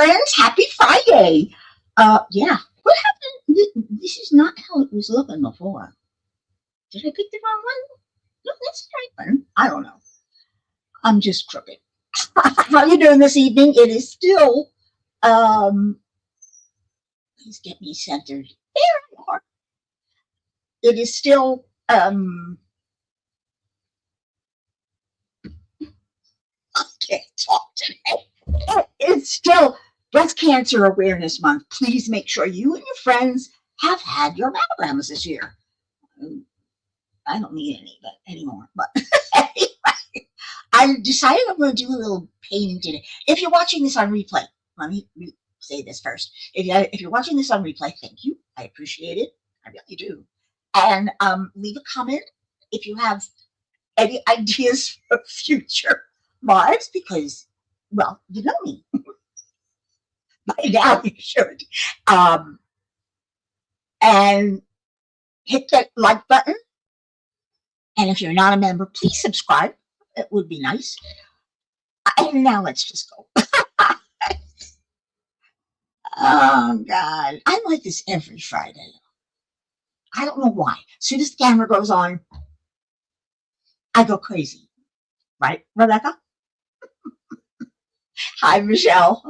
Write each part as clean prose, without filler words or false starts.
friends. Happy Friday. Yeah. What happened? This is not how it was looking before. Did I pick the wrong one? No, that's the right one. I don't know. I'm just crooked. How you doing this evening? It is still, please get me centered. There you are. It is still, I can't talk today. It's still Breast Cancer Awareness Month. Please make sure you and your friends have had your mammograms this year. I don't need any anymore, but anyway, I decided I'm going to do a little painting today. If you're watching this on replay, let me say this first. If you're watching this on replay, thank you. I appreciate it. I really do. And leave a comment if you have any ideas for future lives, because, well, you know me. By now you should. And hit that like button. And if you're not a member, please subscribe. It would be nice. And now let's just go. Oh, God. I'm like this every Friday. I don't know why. As soon as the camera goes on, I go crazy. Right, Rebecca? Hi, Michelle.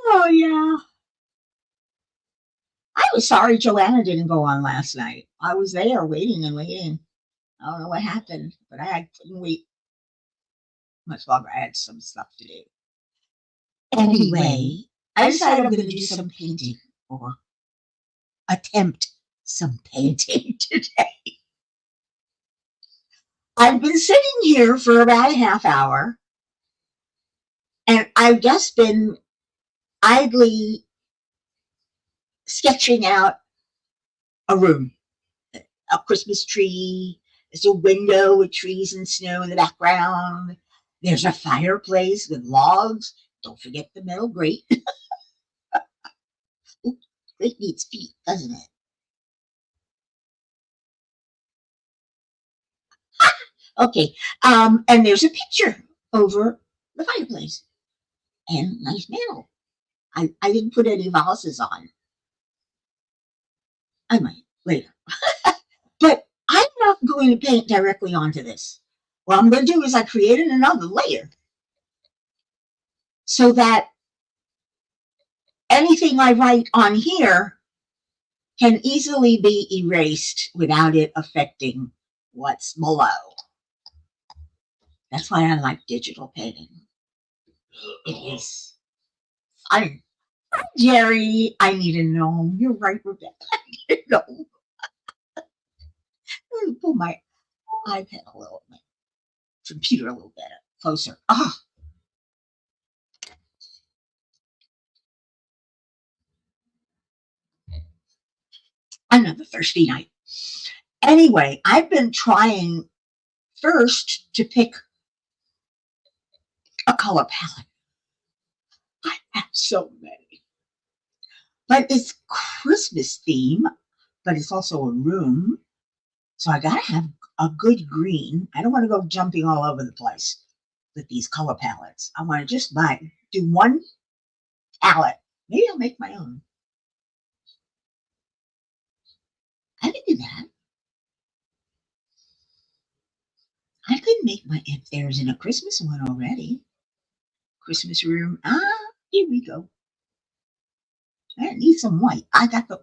Oh, yeah. I was sorry Joanna didn't go on last night. I was there waiting and waiting. I don't know what happened, but I couldn't wait much longer. I had some stuff to do. Anyway, I decided I'm going to do some painting, or attempt some painting today. I've been sitting here for about a half hour, and I've just been idly sketching out a room, a Christmas tree. There's a window with trees and snow in the background. There's a fireplace with logs. Don't forget the metal grate. Ooh, grate needs feet, doesn't it? Okay. And there's a picture over the fireplace. And nice mantle. I didn't put any vases on. I might later. But I'm not going to paint directly onto this. What I'm going to do is I created another layer so that anything I write on here can easily be erased without it affecting what's below. That's why I like digital painting. It is fun. Hi, Jerry. I need a gnome. You're right, Rebecca. I need a gnome. Let me pull my iPad a little, my computer a little bit closer. Ah. Another thirsty night. Anyway, I've been trying first to pick a color palette. I have so many. But it's Christmas theme, but it's also a room. So I gotta have a good green. I don't want to go jumping all over the place with these color palettes. I want to just do one palette. Maybe I'll make my own. I can do that. I could make my, if there's in a Christmas one already. Christmas room. Here we go. I need some white. I got the,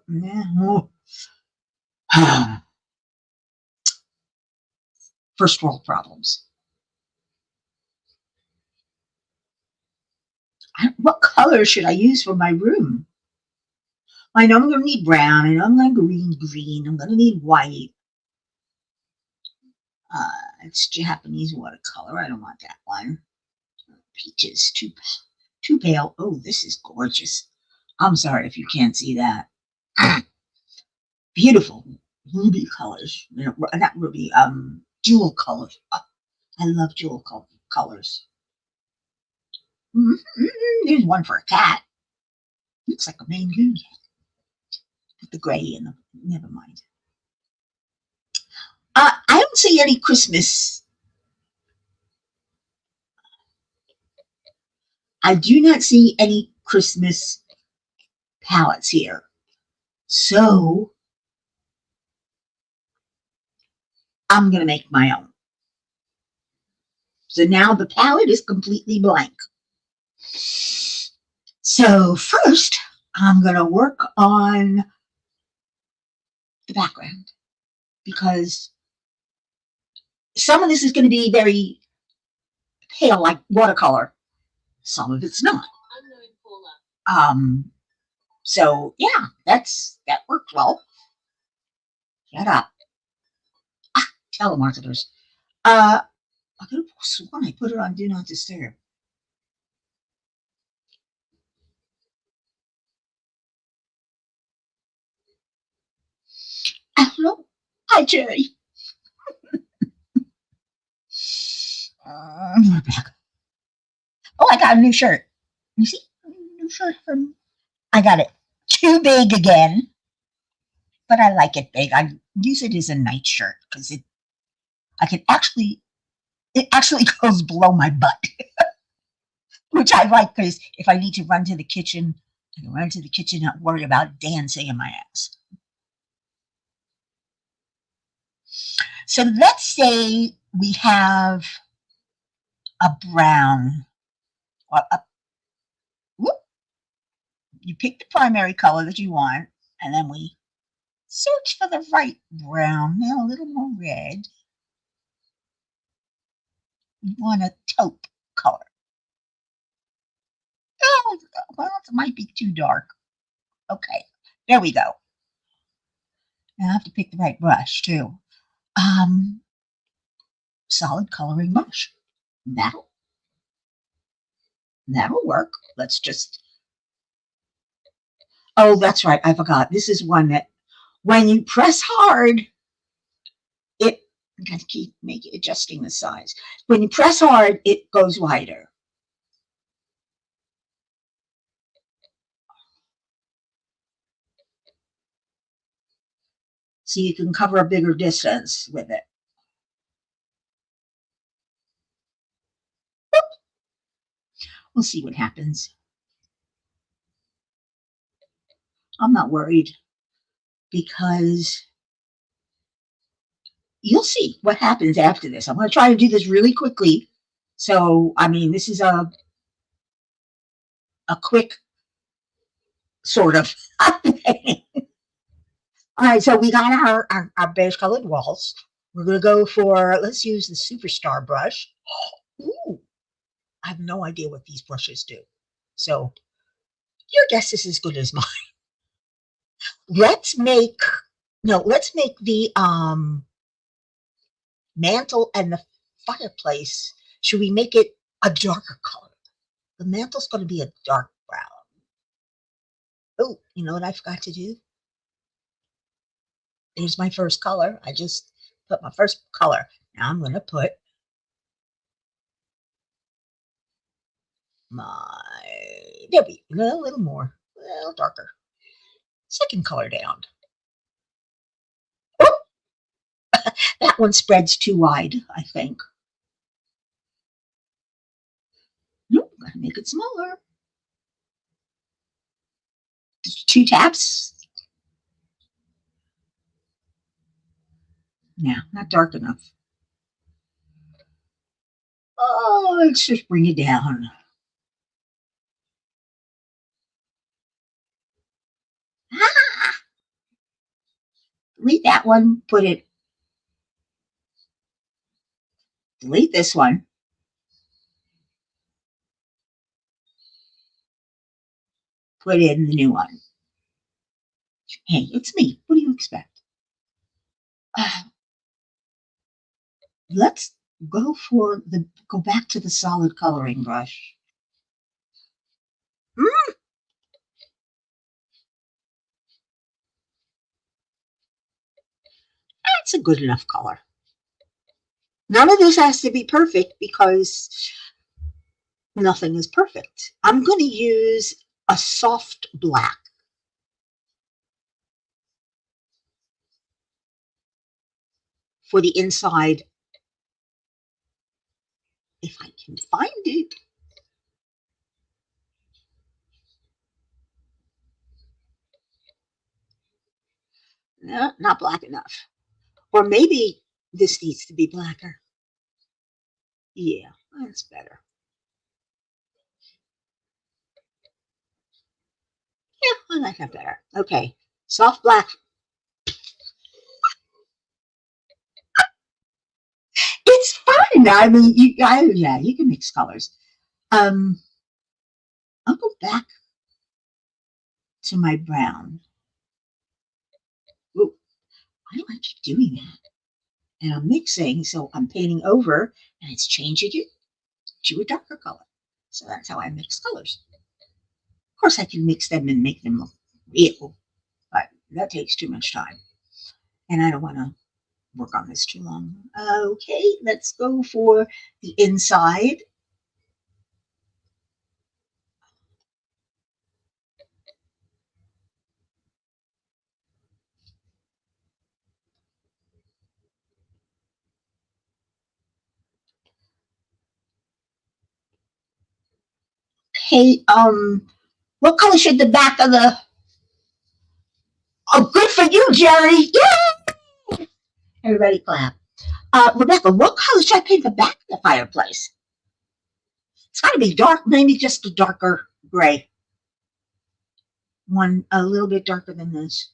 first world problems. What color should I use for my room? I know I'm going to need brown. I know I'm going to green. I'm going to need white. It's Japanese watercolor. I don't want that one. Peaches, too pale. Oh, this is gorgeous. I'm sorry if you can't see that. Beautiful ruby colors. Not ruby, jewel colors. Oh, I love jewel colors. There's one for a cat. Looks like a Maine Coon cat. With the gray and the, never mind. I don't see any Christmas I do not see any Christmas palettes here. So I'm going to make my own. So now the palette is completely blank. So first, I'm going to work on the background because some of this is going to be very pale, like watercolor. Some of it's not. So yeah, that worked well. Shut up. Ah, telemarketers. I could have sworn I put it on Do Not Disturb. Hello. Hi, Jerry. We're back. Oh, I got a new shirt. You see? New shirt from. I got it too big again, but I like it big. I use it as a night shirt because it actually goes below my butt, which I like because if I need to run to the kitchen, I can run to the kitchen and not worry about dancing in my ass. So let's say we have a brown, or whoop, you pick the primary color that you want, and then we search for the right brown, now a little more red. You want a taupe color. Oh, well, it might be too dark. Okay, there we go. Now I have to pick the right brush too. Solid coloring brush. That'll work. Let's just. Oh, that's right. I forgot. This is one that when you press hard, I'm going to keep adjusting the size. When you press hard, it goes wider. So you can cover a bigger distance with it. We'll see what happens. I'm not worried because you'll see what happens after this. I'm going to try to do this really quickly. So, I mean, this is a quick sort of thing. All right, so we got our beige colored walls. We're going to go for, let's use the Superstar brush. Ooh, I have no idea what these brushes do. So your guess is as good as mine. Let's make the mantle and the fireplace. Should we make it a darker color? The mantle's going to be a dark brown. Oh, you know what I forgot to do? Here's my first color. I just put my first color. Now I'm going to put there we go, a little more, a little darker. Second color down. Oh, that one spreads too wide, I think. Nope, gotta make it smaller. Just 2 taps. No, not dark enough. Oh, let's just bring it down. Ah! Delete that one, delete this one. Put in the new one. Hey, it's me. What do you expect? Let's go back to the solid coloring brush. That's a good enough color. None of this has to be perfect because nothing is perfect. I'm going to use a soft black for the inside, if I can find it. No, not black enough. Or maybe this needs to be blacker. Yeah, that's better. Yeah, I like that better. Okay, soft black. It's fun. I mean, yeah, you can mix colors. Um, I'll go back to my brown. Ooh, why do I keep doing that? And I'm mixing, so I'm painting over, and it's changing it to a darker color. So that's how I mix colors. Of course, I can mix them and make them look real, but that takes too much time. And I don't want to work on this too long. Okay, let's go for the inside. Hey, what color should the back of the? Oh, good for you, Jerry! Yay! Everybody clap. Rebecca, what color should I paint the back of the fireplace? It's got to be dark, maybe just a darker gray. One a little bit darker than this.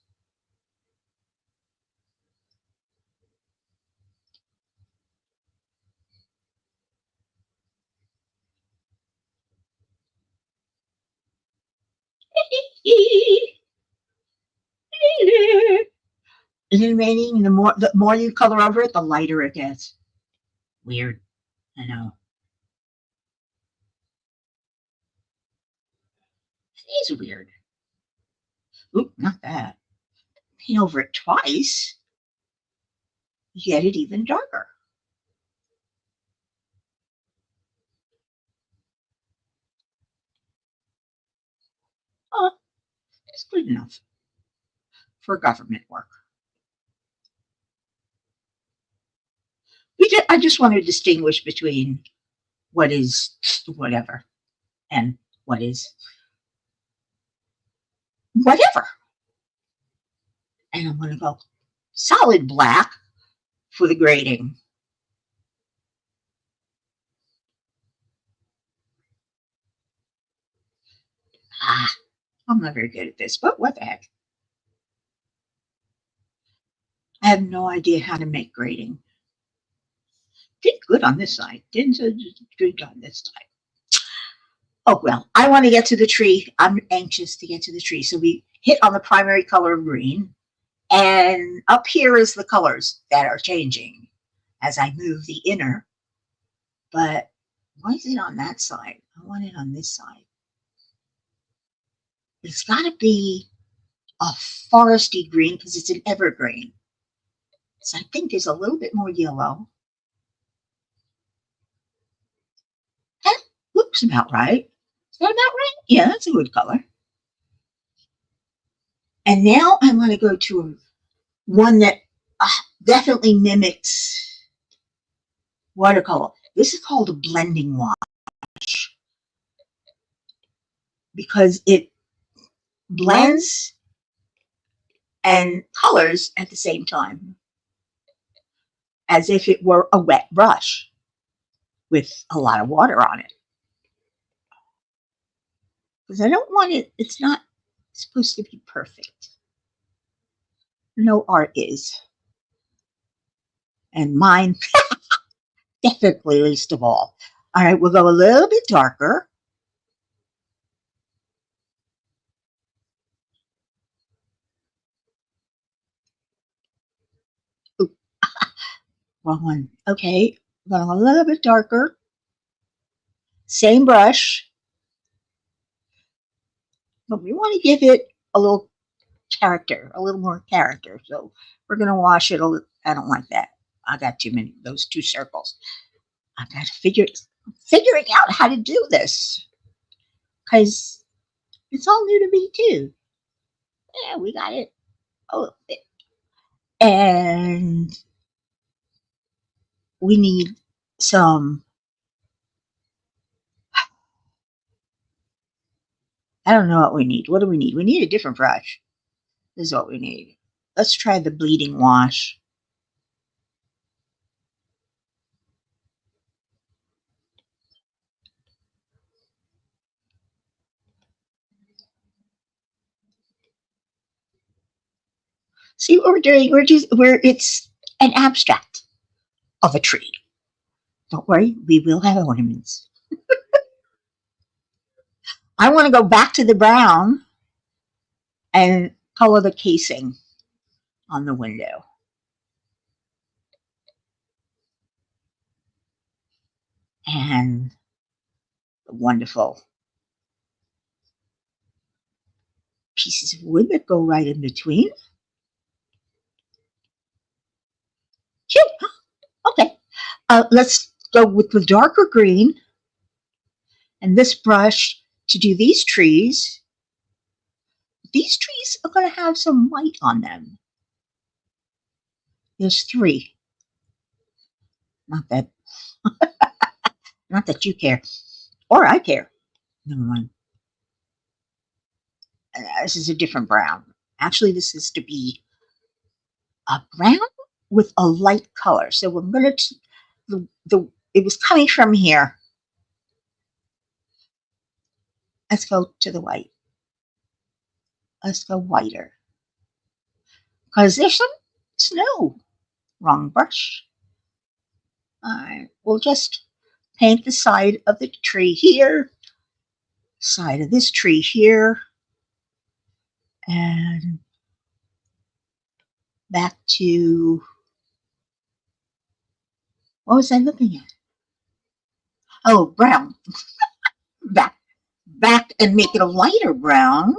Isn't it amazing? The more you color over it, the lighter it gets. Weird. I know. It is weird. Oop, not that. Paint over it twice, you get it even darker. Oh, it's good enough for government work. I just want to distinguish between what is whatever and what is whatever. And I'm going to go solid black for the grading. Ah, I'm not very good at this, but what the heck? I have no idea how to make grading. Did good on this side. Didn't so good on this side. Oh well, I want to get to the tree. I'm anxious to get to the tree. So we hit on the primary color of green. And up here is the colors that are changing as I move the inner. But why is it on that side? I want it on this side. It's got to be a foresty green because it's an evergreen. So I think there's a little bit more yellow. That looks about right. Is that about right? Yeah, that's a good color. And now I'm going to go to one that definitely mimics watercolor. This is called a blending wash because it blends and colors at the same time, as if it were a wet brush with a lot of water on it. Because I don't want it, it's not supposed to be perfect. No art is. And mine, definitely least of all. All right, we'll go a little bit darker. Ooh, wrong one. Okay, going a little bit darker. Same brush. But we want to give it a little character, a little more character. So we're going to wash it a little. I don't like that. I got too many, those two circles. I got to figuring out how to do this because it's all new to me too. Yeah, we got it. Oh, and we need some. I don't know what we need. What do we need? We need a different brush. This is what we need. Let's try the bleeding wash. See what we're doing? It's an abstract of a tree. Don't worry, we will have ornaments. I want to go back to the brown and color the casing on the window. And the wonderful pieces of wood that go right in between. Cute. Okay. Let's go with the darker green and this brush to do these trees. These trees are going to have some white on them. There's 3. Not that, not that you care, or I care. Never mind. This is a different brown. Actually, this is to be a brown with a light color. So we're going to, it was coming from here. Let's go to the white. Let's go whiter. Because there's some snow. Wrong brush. Alright, we'll just paint the side of the tree here, side of this tree here, and back to, what was I looking at? Oh, brown. Back and make it a lighter brown,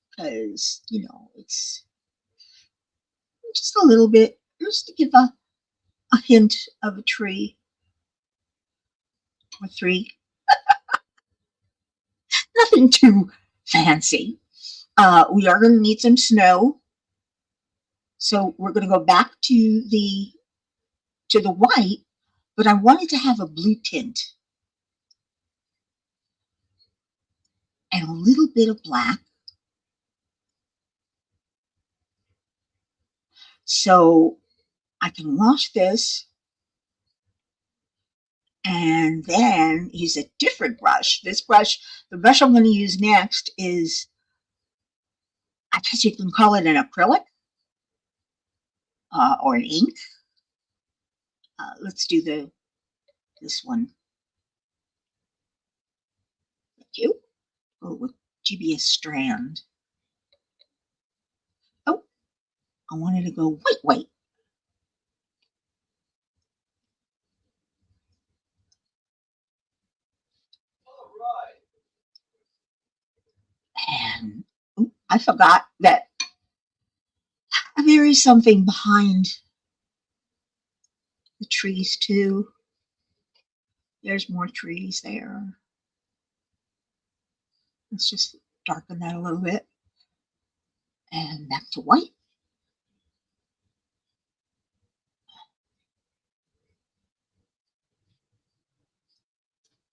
because, you know, it's just a little bit, just to give a hint of a tree or 3. Nothing too fancy. We are going to need some snow, so we're going to go back to the white, but I wanted to have a blue tint and a little bit of black. So I can wash this and then use a different brush. This brush, the brush I'm going to use next is, I guess you can call it an acrylic or an ink. Let's do this one. Thank you. Oh, with GBS strand. Oh, I wanted to go white. And I forgot that there is something behind the trees too. There's more trees there. Let's just darken that a little bit. And back to white.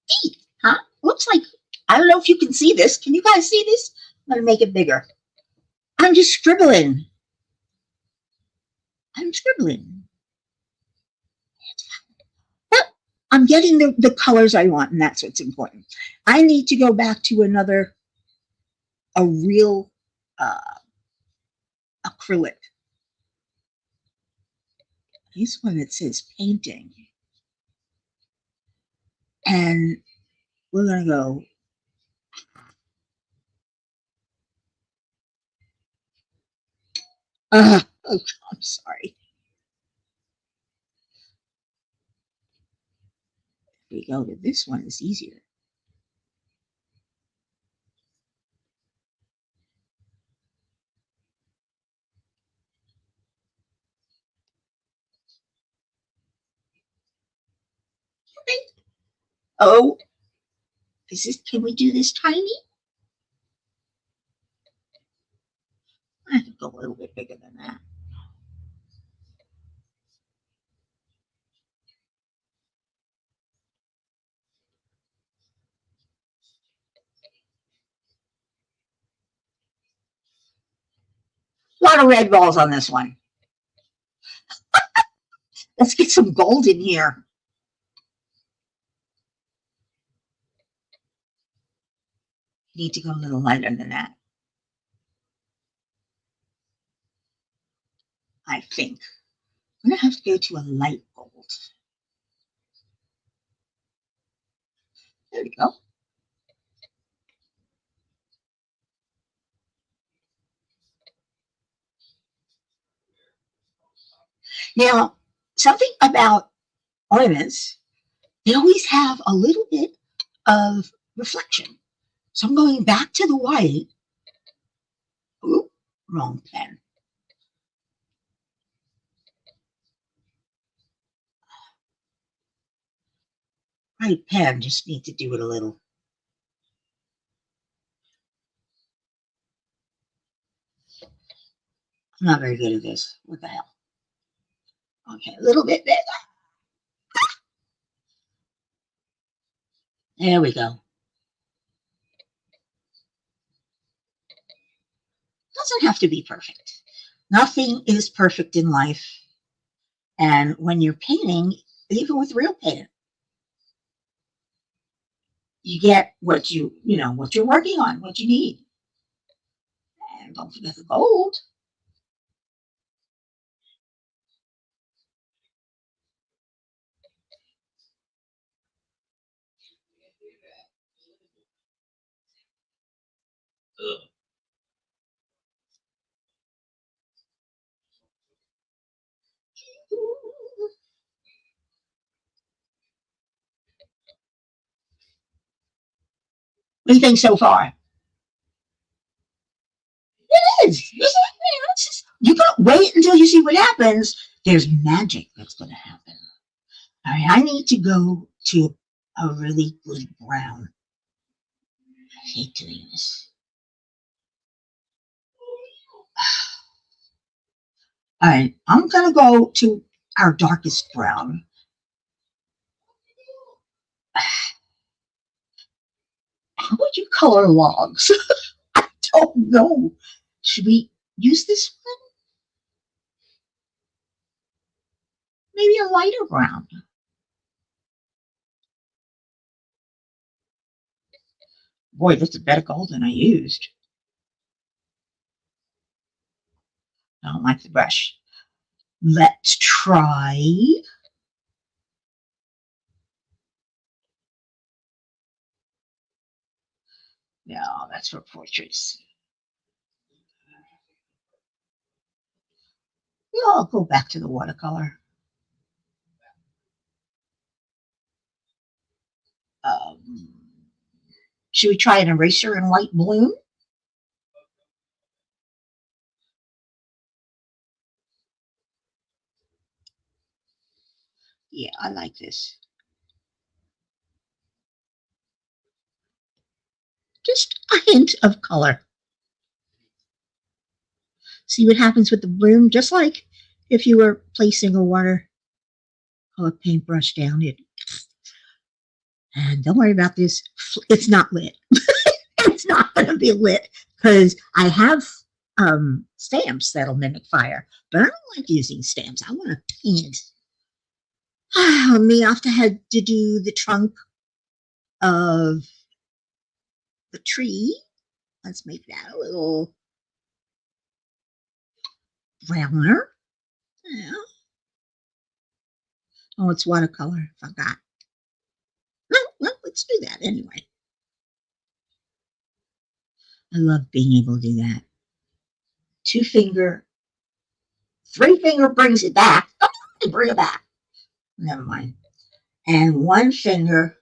Neat, huh? Looks like, I don't know if you can see this. Can you guys see this? I'm going to make it bigger. I'm just scribbling. But I'm getting the colors I want, and that's what's important. I need to go back to a real acrylic. This one, it says painting. And we're going to go, oh, I'm sorry. If we go to this one, it's easier. Okay. Oh, can we do this tiny? I could go a little bit bigger than that. A lot lot of red balls on this one. Let's get some gold in here. Need to go a little lighter than that, I think. I'm gonna have to go to a light gold. There we go. Now, something about ornaments, they always have a little bit of reflection. So I'm going back to the white. Ooh, wrong pen. Right pen, just need to do it a little. I'm not very good at this. What the hell? Okay, a little bit better. There we go. Doesn't have to be perfect. Nothing is perfect in life. And when you're painting, even with real paint, you get what what you're working on, what you need. And don't forget the gold. What do you think so far? It is. You gotta wait until you see what happens. There's magic that's gonna happen. All right, I need to go to a really good brown. I hate doing this. All right, I'm gonna go to our darkest brown. How would you color logs? I don't know. Should we use this one? Maybe a lighter brown. Boy, that's a better gold than I used. I don't like the brush. Let's try. No, that's for portraits. Yeah, I'll go back to the watercolor. Should we try an eraser in white bloom? Yeah, I like this. Just a hint of color. See what happens with the bloom, just like if you were placing a watercolor paintbrush down it. And don't worry about this. It's not lit. It's not going to be lit because I have stamps that'll mimic fire, but I don't like using stamps. I want to paint. Me off to head to do the trunk of the tree. Let's make that a little browner. Yeah. Oh, it's watercolor. Forgot. Well, let's do that anyway. I love being able to do that. 2-finger, 3-finger brings it back. Oh, bring it back. Never mind. And 1 finger.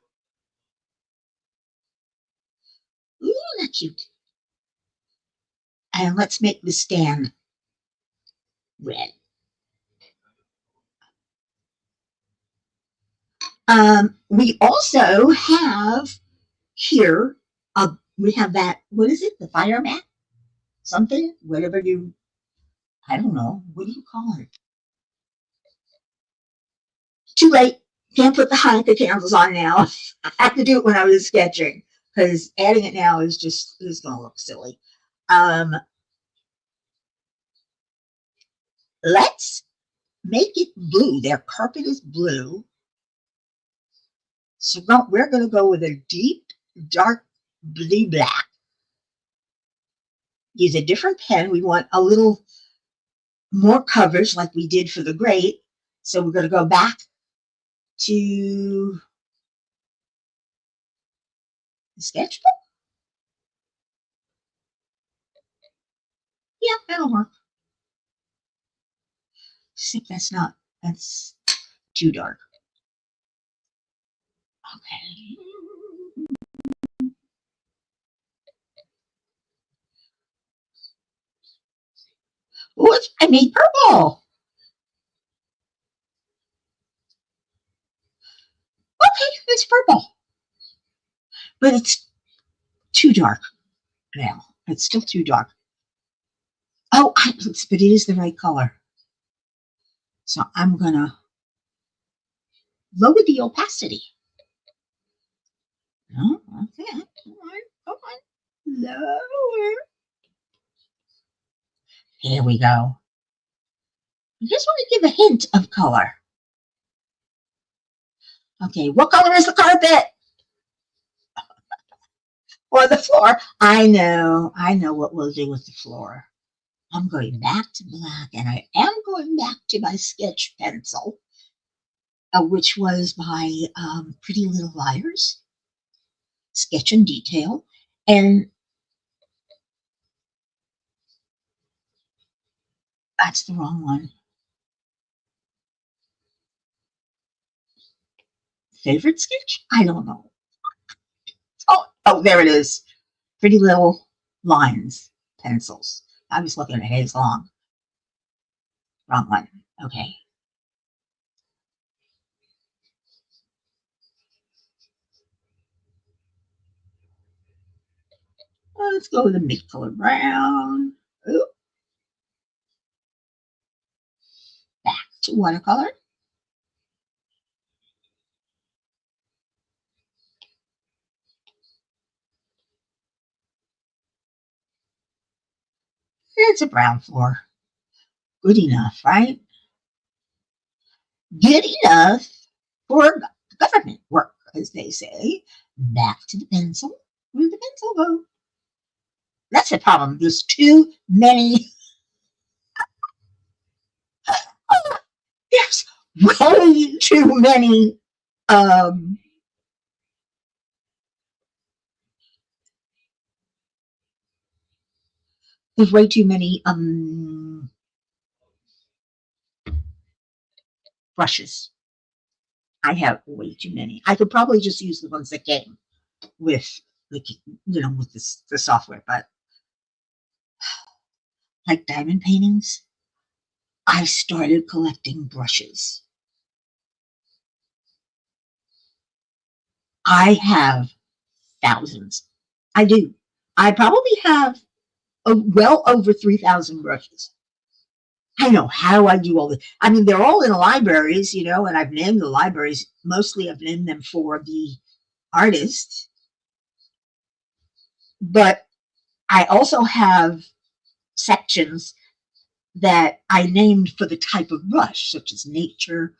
Ooh, that's cute. And let's make the stand red. We also have here, we have that, what is it? The fire mat? Something? Whatever you, I don't know. What do you call it? Too late. Can't put the Hanukkah candles on now. I have to do it when I was sketching because adding it now is going to look silly. Let's make it blue. Their carpet is blue. So we're going to go with a deep, dark blue black. Use a different pen. We want a little more coverage like we did for the grate. So we're going to go back to the sketchbook. Yeah, that'll work. See, that's too dark. Okay. Oh, I made purple. Okay, it's purple. But it's too dark now. It's still too dark. Oh, but it is the right color. So I'm going to lower the opacity. Oh, okay. Come on. Lower. Here we go. I just want to give a hint of color. Okay, what color is the carpet? Or the floor? I know what we'll do with the floor. I'm going back to black, and I am going back to my sketch pencil, which was by Pretty Little Liars, Sketch and Detail. And that's the wrong one. Favorite sketch? I don't know. Oh, there it is. Pretty Little Lines pencils. I was looking at Haze Long. Wrong one. Okay. Let's go with a mid-color brown. Ooh. Back to watercolor. It's a brown floor. Good enough, right? Good enough for government work, as they say. Back to the pencil. Where'd the pencil go? That's the problem. There's too many. There's way too many. There's way too many brushes. I have way too many. I could probably just use the ones that came with the with the software, but like diamond paintings, I started collecting brushes. I have thousands. I do. I probably have well over 3,000 brushes. I know how I do all this. I mean, they're all in libraries, and I've named the libraries. Mostly I've named them for the artist. But I also have sections that I named for the type of brush, such as nature,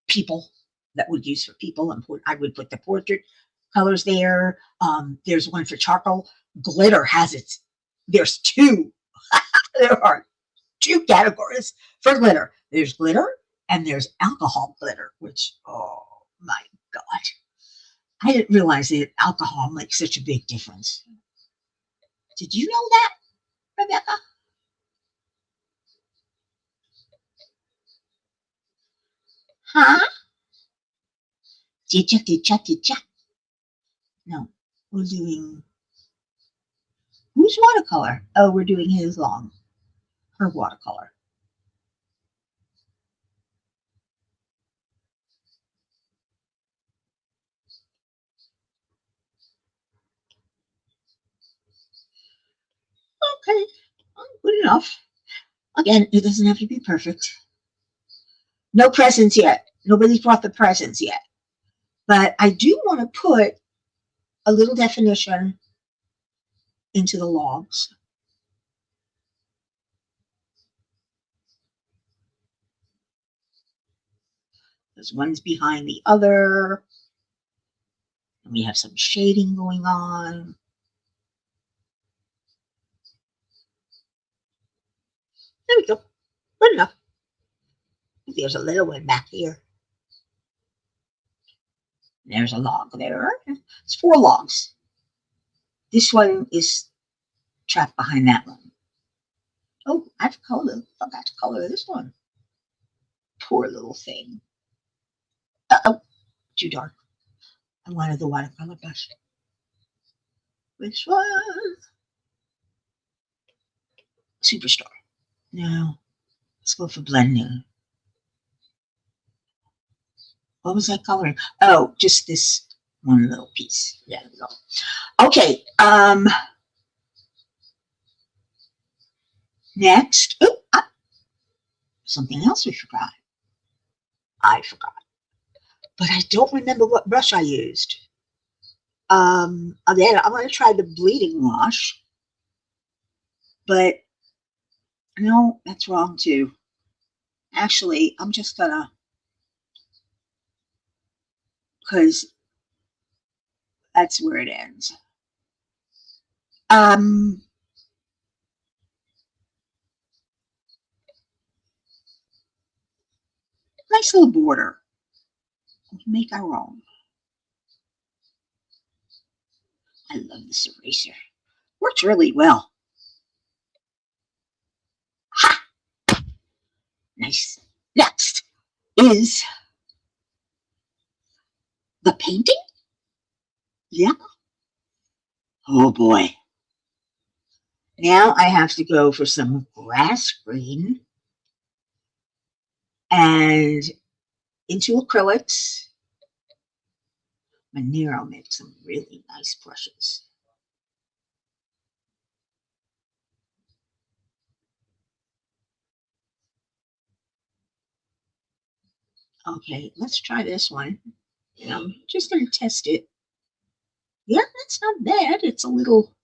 people, that would use for people. And I would put the portrait colors there. There's one for charcoal. Glitter has its. There's two. There are two categories for glitter. There's glitter and there's alcohol glitter, which, oh my God. I didn't realize that alcohol makes such a big difference. Did you know that, Rebecca? Huh? Did ya? No, we're doing, whose watercolor? Oh, we're doing his long, her watercolor. Okay, good enough. Again, it doesn't have to be perfect. No presents yet. Nobody's brought the presents yet. But I do want to put a little definition into the logs. because one's behind the other. And we have some shading going on. There we go. Good enough. There's a little one back here. There's a log there. It's 4 logs. This one is trapped behind that one. Oh, I forgot to color this one. Poor little thing. Uh-oh, too dark. I wanted the watercolor brush. Which one? Superstar. No, let's go for blending. What was I coloring? Oh, just this one little piece. There we go. Okay. Next. Oh, something else we forgot. I forgot. But I don't remember what brush I used. Again, I'm going to try the bleeding wash. But no, that's wrong too. Actually, I'm just going to, because that's where it ends. Nice little border. We can make our own. I love this eraser. Works really well. Ha! Nice. Next is the painting. Yeah. Oh boy. Now I have to go for some grass green and into acrylics. Monero makes some really nice brushes. Okay, let's try this one. And I'm just going to test it. Yeah, that's not bad. It's a little...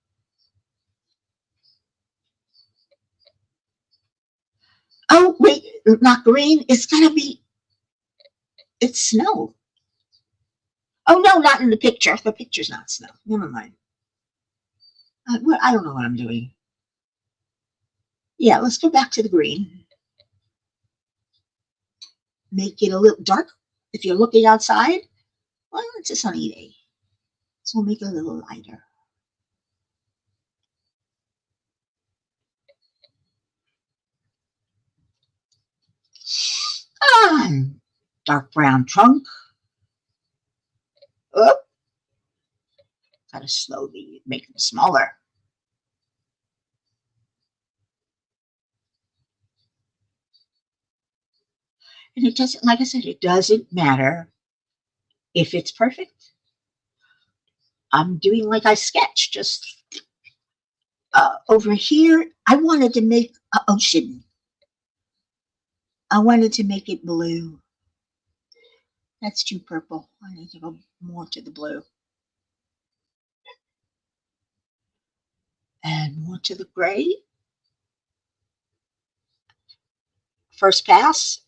Oh, wait, not green. It's going to be... It's snow. Oh, no, not in the picture. The picture's not snow. Never mind. I don't know what I'm doing. Yeah, let's go back to the green. Make it a little dark. If you're looking outside, well, it's a sunny day. So we'll make it a little lighter. Dark brown trunk. Oh, gotta slowly make them smaller. And it doesn't, like I said, it doesn't matter if it's perfect. I'm doing like I sketched, just over here. I wanted to make an ocean. I wanted to make it blue. That's too purple. I need to go more to the blue. And more to the gray. First pass.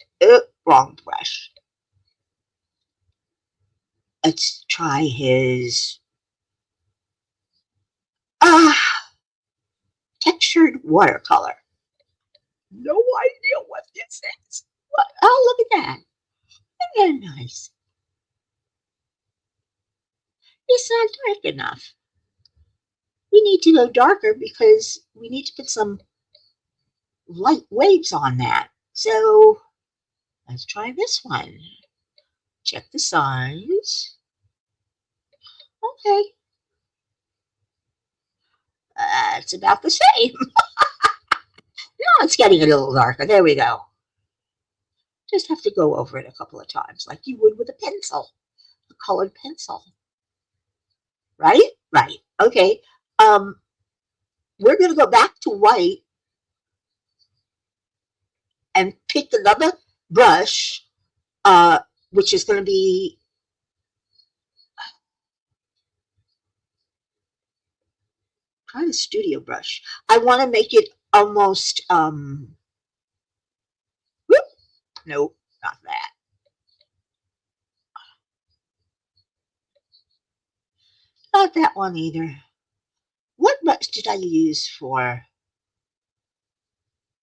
Wrong brush. Let's try his textured watercolor. No idea what this is. What? Oh, look at that. Isn't that nice? It's not dark enough. We need to go darker because we need to put some light waves on that. So let's try this one. Check the size. Okay. It's about the same. No, it's getting a little darker. There we go. Just have to go over it a couple of times like you would with a pencil, a colored pencil. Right? Right. Okay. We're going to go back to white and pick another brush, which is going to be try the studio brush. I want to make it almost whoop, nope, not that. not that one either. What brush did I use for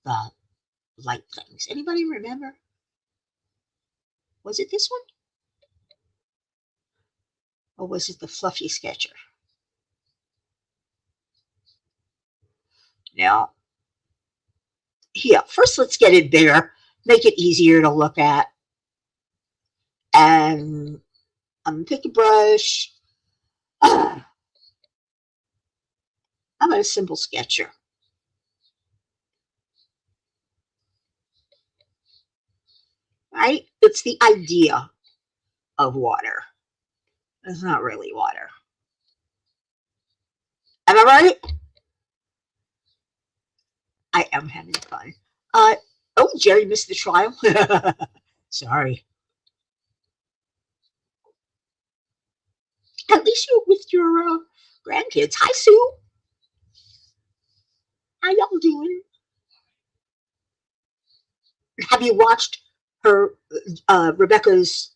the light things? Anybody remember? Was it this one? Or was it the fluffy sketcher? Now, here, first let's get it bigger, make it easier to look at. And I'm going to pick a brush. How about a simple sketcher? Right? It's the idea of water. It's not really water. Am I right? I am having fun. Oh, Jerry missed the trial. Sorry. At least you're with your grandkids. Hi, Sue. How y'all doing? Have you watched her, Rebecca's?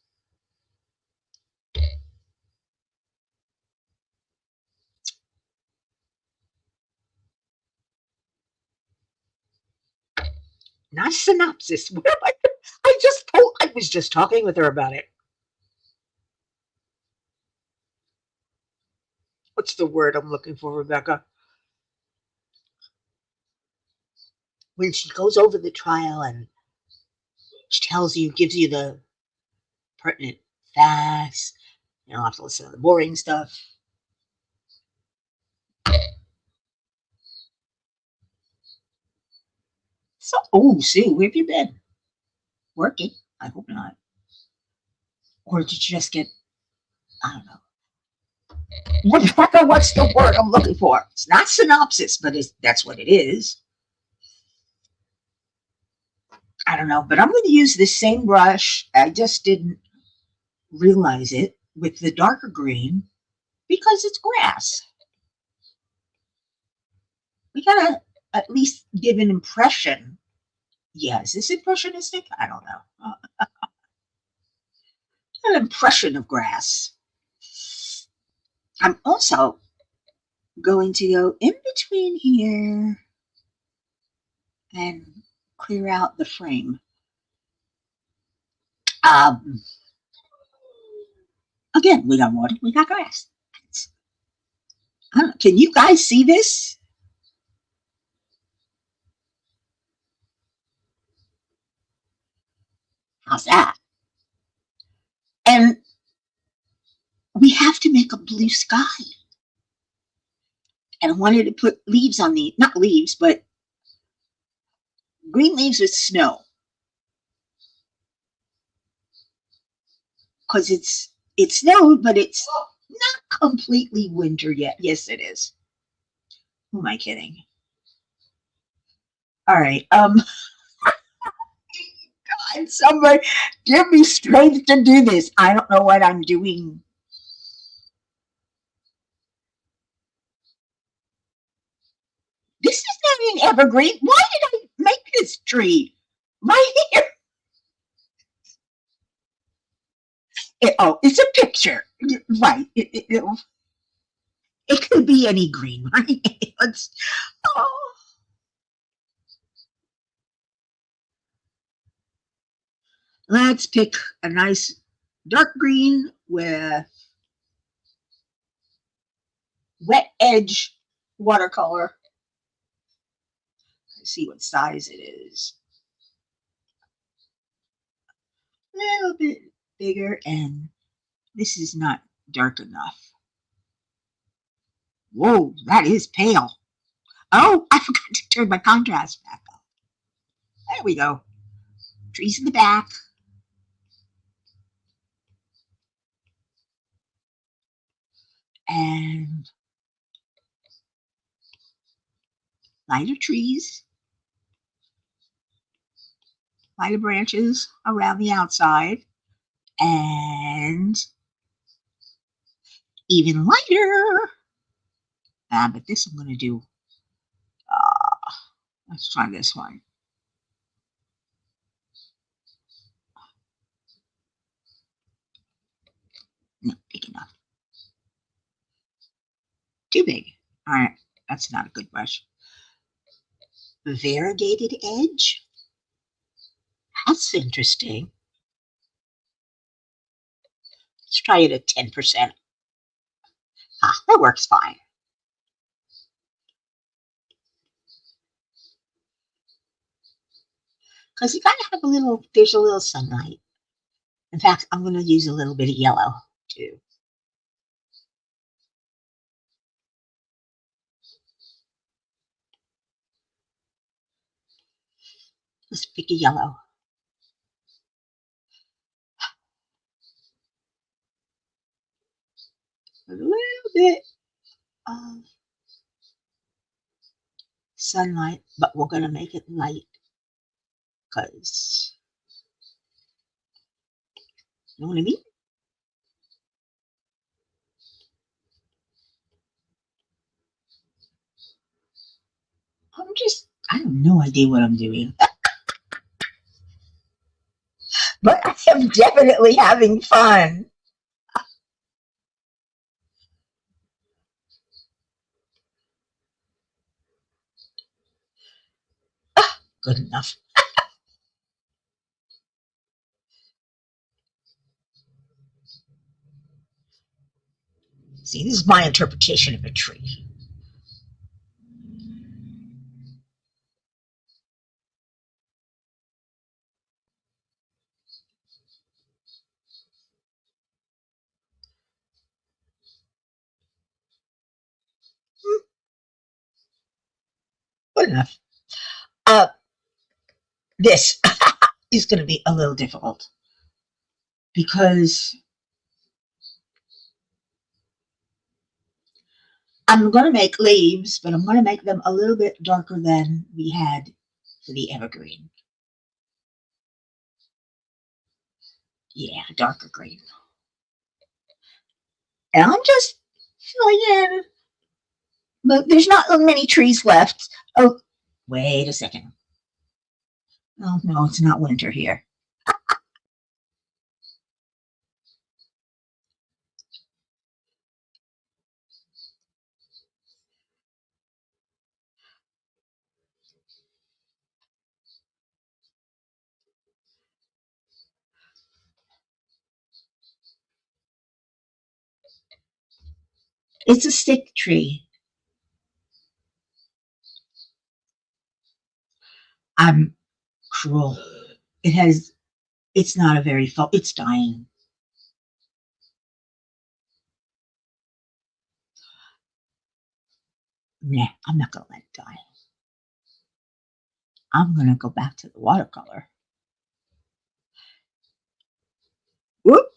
Not synopsis. Where am I? I was just talking with her about it. What's the word I'm looking for, Rebecca? When she goes over the trial and she tells you, gives you the pertinent facts, you don't have to listen to the boring stuff. So, oh, Sue, where have you been? Working? I hope not. Or did you just get, I don't know. Rebecca, what's the word I'm looking for? It's not synopsis, but that's what it is. I don't know, but I'm going to use this same brush. I just didn't realize it with the darker green because it's grass. We got to at least give an impression. Yeah, is this impressionistic? I don't know. An impression of grass. I'm also going to go in between here and clear out the frame. Um, Again, we got water, we got grass. Can you guys see this? How's that? And we have to make a blue sky. And I wanted to put leaves on the, not leaves, but green leaves with snow. Because it snowed, but it's not completely winter yet. Yes, it is. Who am I kidding? All right. God, somebody give me strength to do this. I don't know what I'm doing. This is not an evergreen. Why did I make this tree? Right here. It's a picture. Right. It could be any green, right? Oh. Let's pick a nice dark green with wet edge watercolor. Let's see what size it is. A little bit bigger, and this is not dark enough. Whoa, that is pale. Oh, I forgot to turn my contrast back up. There we go. Trees in the back. And lighter trees, lighter branches around the outside, and even lighter. But this I'm going to do, let's try this one. Not big enough. Too big. All right, that's not a good brush. Variegated edge. That's interesting. Let's try it at 10%. Ah, that works fine. Because you gotta have a little, there's a little sunlight. In fact, I'm gonna use a little bit of yellow too. Let's pick a yellow. A little bit of sunlight, but we're gonna make it light because, you know what I mean? I have no idea what I'm doing. But I am definitely having fun. Ah, good enough. See, this is my interpretation of a tree. Good enough. This is going to be a little difficult because I'm going to make leaves, but I'm going to make them a little bit darker than we had for the evergreen. Yeah, darker green. And I'm just filling in. But there's not many trees left. Oh, wait a second. Oh, no, it's not winter here. It's a stick tree. I'm cruel. It's not a very full, it's dying. Nah, I'm not going to let it die. I'm going to go back to the watercolor. Whoop,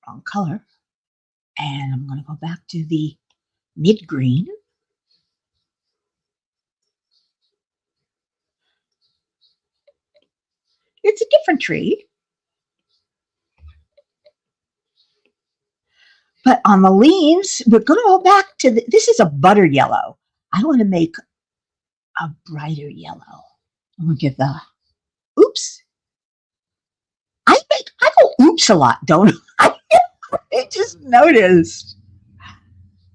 wrong color. And I'm going to go back to the mid green. It's a different tree. But on the leaves, we're going to go back to this is a butter yellow. I want to make a brighter yellow. I'm going to give the, oops. I go oops a lot, don't I? I just noticed.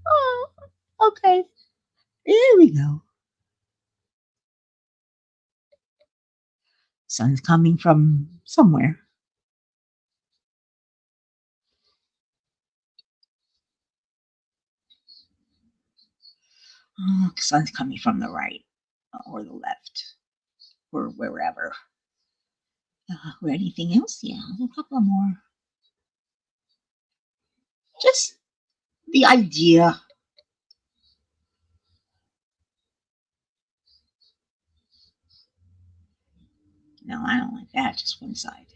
Oh, okay. There we go. Sun's coming from somewhere. Oh, sun's coming from the right or the left or wherever. Or anything else? Yeah, a couple more. Just the idea. No, I don't like that. Just one side.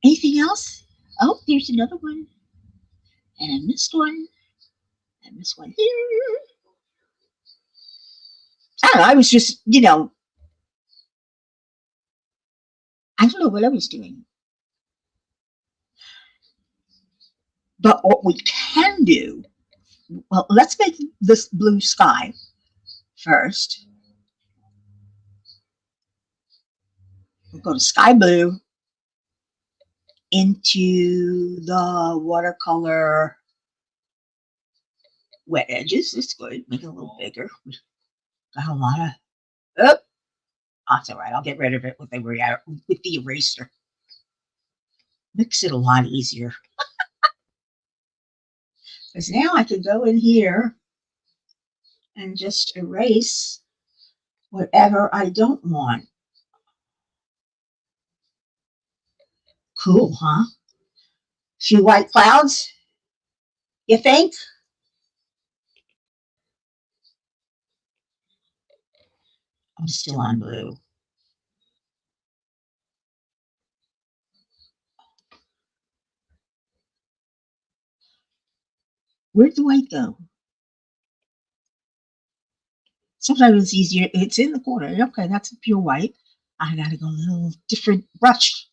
Anything else? Oh, there's another one. And I missed one. I missed one here. I don't know. I was just, I don't know what I was doing. But what we can do, well, let's make this blue sky first. We'll go to sky blue into the watercolor wet edges. It's good. Make it a little bigger. Got a lot of. Oh, that's all right. I'll get rid of it with the eraser. Makes it a lot easier. Because now I can go in here and just erase whatever I don't want. Cool, huh? Few white clouds, you think? I'm still on blue. Where'd the white go? Sometimes it's easier. It's in the corner. Okay, that's a pure white. I gotta go a little different brush.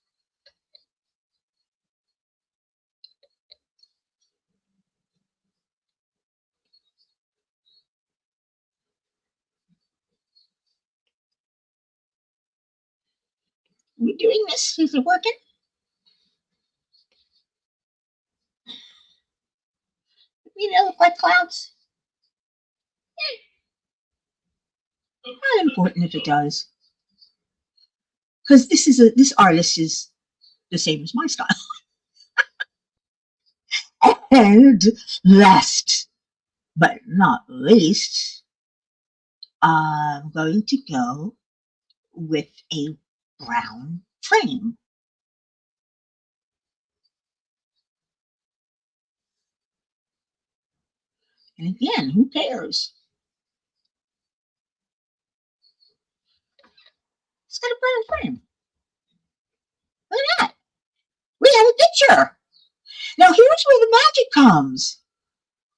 We're doing this. Is it working? You know, like clouds. Not important if it does, because this artist is the same as my style. And last but not least, I'm going to go with a brown frame. And again, who cares? It's got a brown frame. Look at that. We have a picture. Now here's where the magic comes.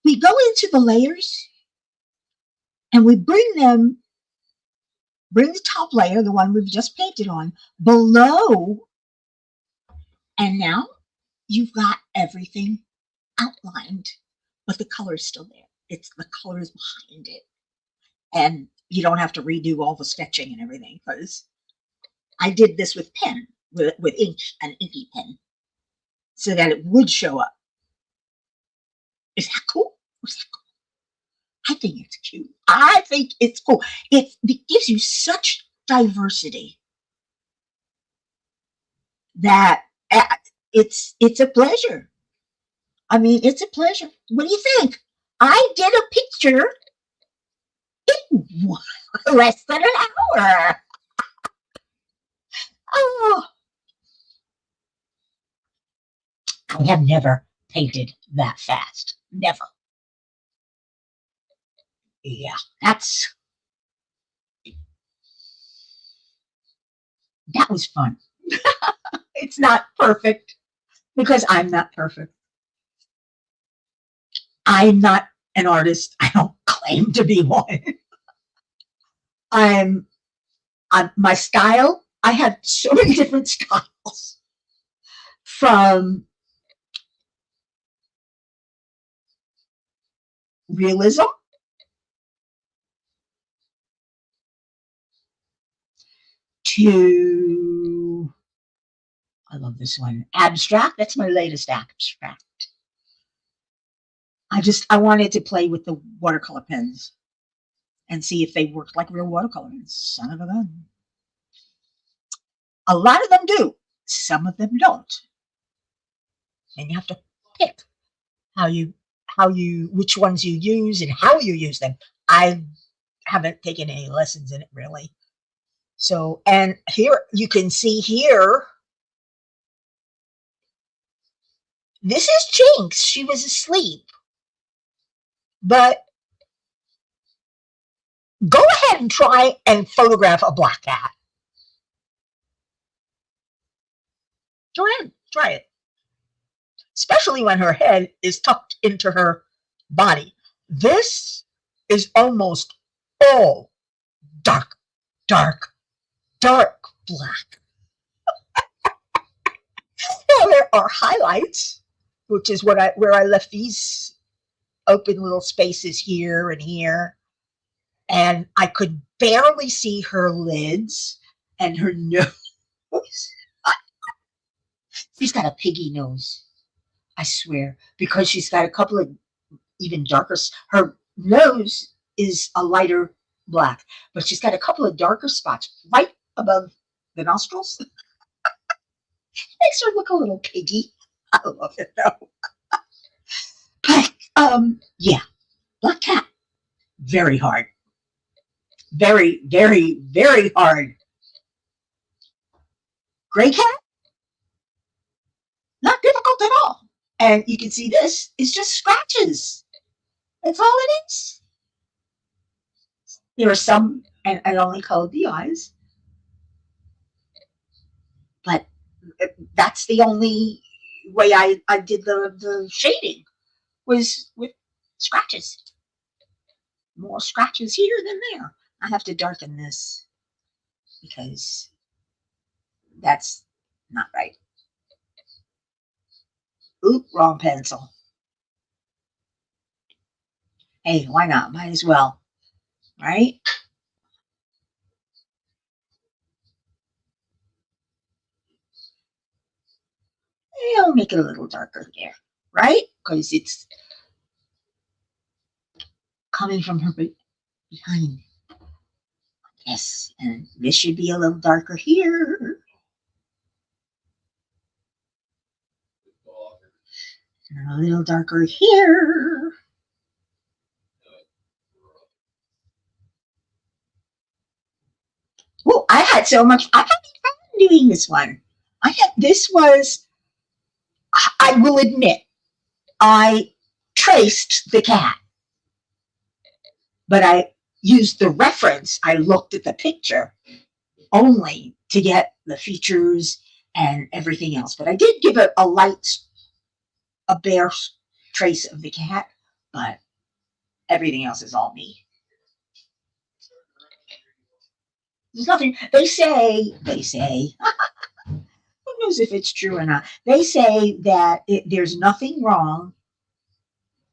We go into the layers and we bring the top layer, the one we've just painted on, below. And now you've got everything outlined, but the color is still there. It's the colors behind it. And you don't have to redo all the sketching and everything, because I did this with pen, with ink, an inky pen, so that it would show up. Is that cool? I think it's cute. I think it's cool. It gives you such diversity that it's a pleasure. I mean, it's a pleasure. What do you think? I did a picture in less than an hour. Oh, I have never painted that fast. Never. Yeah, that was fun. It's not perfect because I'm not perfect. I'm not an artist. I don't claim to be one. I'm my style. I have so many different styles, from realism to, I love this one, abstract. That's my latest abstract. I wanted to play with the watercolor pens and see if they worked like real watercolors. Son of a gun. A lot of them do. Some of them don't. And you have to pick which ones you use and how you use them. I haven't taken any lessons in it really. So, and here you can see here, this is Jinx. She was asleep. But go ahead and try and photograph a black cat. Go ahead, try it. Especially when her head is tucked into her body. This is almost all dark, dark, dark black. Now there are highlights, which is where I left these open little spaces here and here. And I could barely see her lids and her nose. She's got a piggy nose, I swear, because she's got a couple of even darker. Her nose is a lighter black, but she's got a couple of darker spots right above the nostrils. Makes her look a little piggy. I love it though. But yeah, black cat, very hard. Very, very, very hard. Gray cat, not difficult at all. And you can see this is just scratches. That's all it is. There are some, and I only colored the eyes, but that's the only way I did the shading was with scratches. More scratches here than there. I have to darken this because that's not right. Oop, wrong pencil. Hey, why not? Might as well, right? I'll make it a little darker there, right? Because it's coming from her behind. Yes, and this should be a little darker here. And a little darker here. Oh, I had so much. I had fun doing this one. This was, I will admit, I traced the cat, but I used the reference. I looked at the picture only to get the features and everything else. But I did give it a bare trace of the cat, but everything else is all me. There's nothing. They say, who knows if it's true or not? They say that there's nothing wrong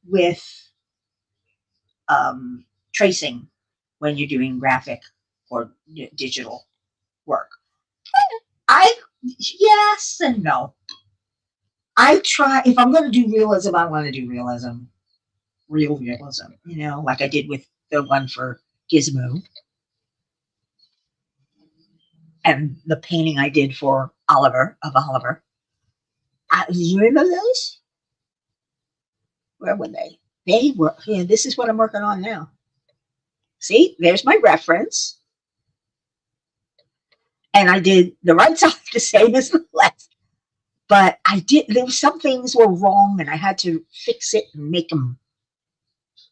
with tracing when you're doing graphic or digital work. Yes and no. I try, if I'm going to do realism, I want to do realism, real realism, like I did with the one for Gizmo and the painting I did for Oliver. Do you remember those? Where were they? They were, yeah, this is what I'm working on now. See, there's my reference. And I did the right side the same as the left. But there were some things were wrong and I had to fix it and make them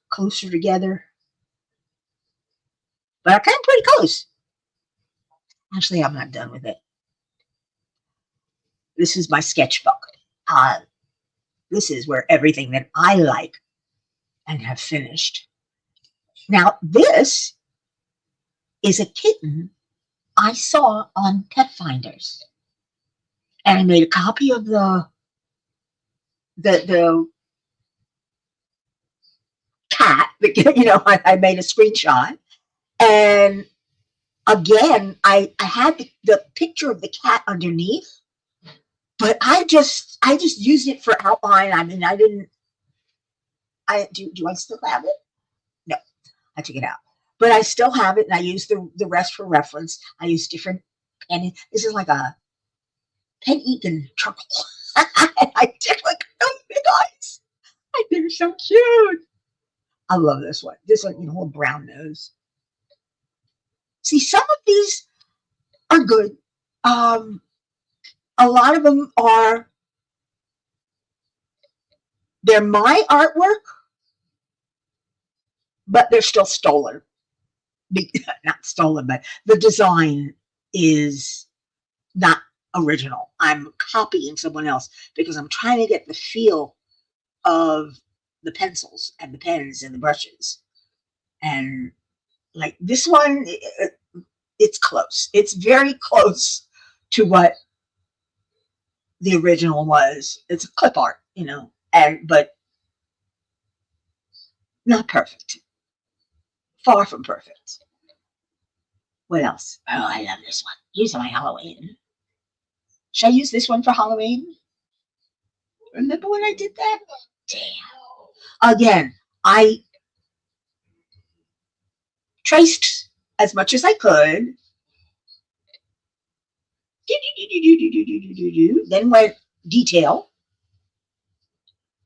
closer together. But I came pretty close. Actually, I'm not done with it. This is my sketchbook. This is where everything that I like and have finished. Now, this is a kitten I saw on Pet Finders. And I made a copy of the cat. I made a screenshot. And again, I had the picture of the cat underneath, but I just used it for outline. I mean, do I still have it? No, I took it out. But I still have it, and I use the rest for reference. I use different pen. This is like a pen ink and charcoal. I did like those big eyes. I think they're so cute. I love this one. This one, whole brown nose. See, some of these are good. A lot of them they're my artwork, but they're still stolen. Not stolen, but the design is not original. I'm copying someone else because I'm trying to get the feel of the pencils and the pens and the brushes. And like this one, it's close. It's very close to what the original was. It's a clip art, but not perfect. Far from perfect. What else? Oh, I love this one. Here's my Halloween. Should I use this one for Halloween? Remember when I did that? Damn. Again, I traced as much as I could. Then went detail.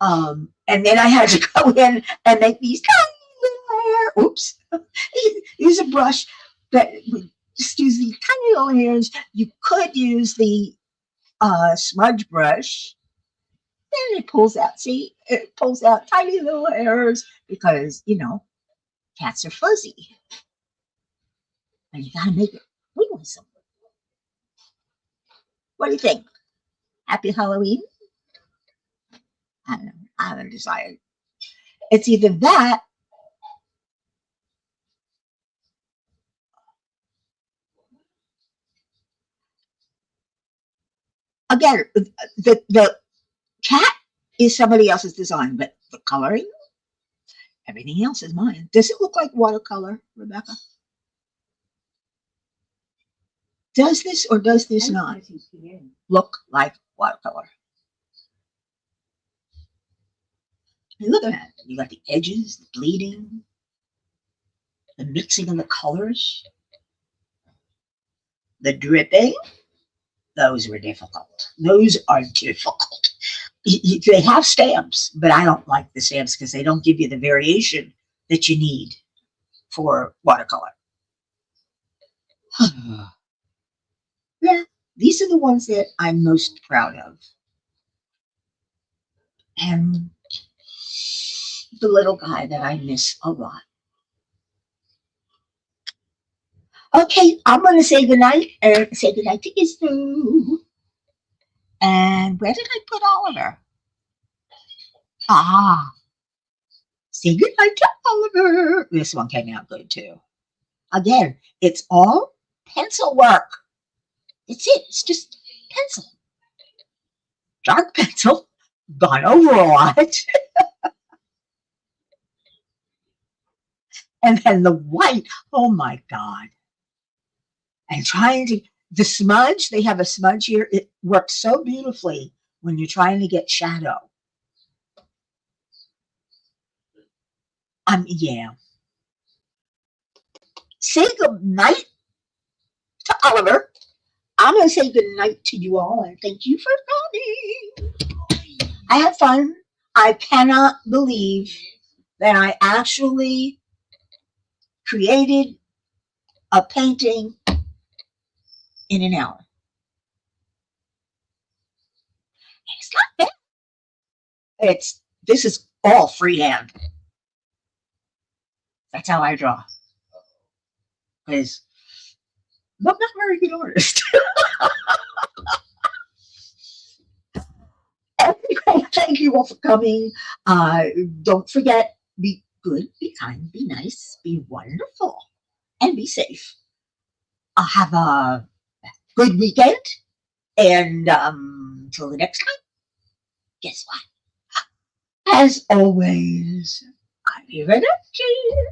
And then I had to go in and make these tiny little hair. Oops. Use a brush that just use these tiny little hairs. You could use the smudge brush. And it pulls out, see, it pulls out tiny little hairs because, you know, cats are fuzzy. And you gotta make it wiggly somewhere. What do you think? Happy Halloween? I don't know. I haven't decided. It's either that. Again, the cat is somebody else's design, but the coloring, everything else is mine. Does it look like watercolor, Rebecca? Does this or does this not look like watercolor? Look at that. You got the edges, the bleeding, the mixing of the colors, the dripping. Those were difficult. Those are difficult. They have stamps, but I don't like the stamps because they don't give you the variation that you need for watercolor. Yeah, these are the ones that I'm most proud of. And the little guy that I miss a lot. Okay, I'm going to say goodnight and say goodnight to Isu. And where did I put Oliver? Ah, say goodnight to Oliver. This one came out good too. Again, it's all pencil work. It's it. It's just pencil. Dark pencil, gone over a lot. And then the white, oh my God. And trying to, the smudge, they have a smudge here. It works so beautifully when you're trying to get shadow. Yeah. Say good night to Oliver. I'm going to say good night to you all and thank you for coming. I had fun. I cannot believe that I actually created a painting in an hour. It's not bad. This is all freehand. That's how I draw. Because I'm not a very good artist. Anyway, thank you all for coming. Don't forget, be good, be kind, be nice, be wonderful, and be safe. Have a good weekend. And until the next time, guess what? As always, I'm here at you.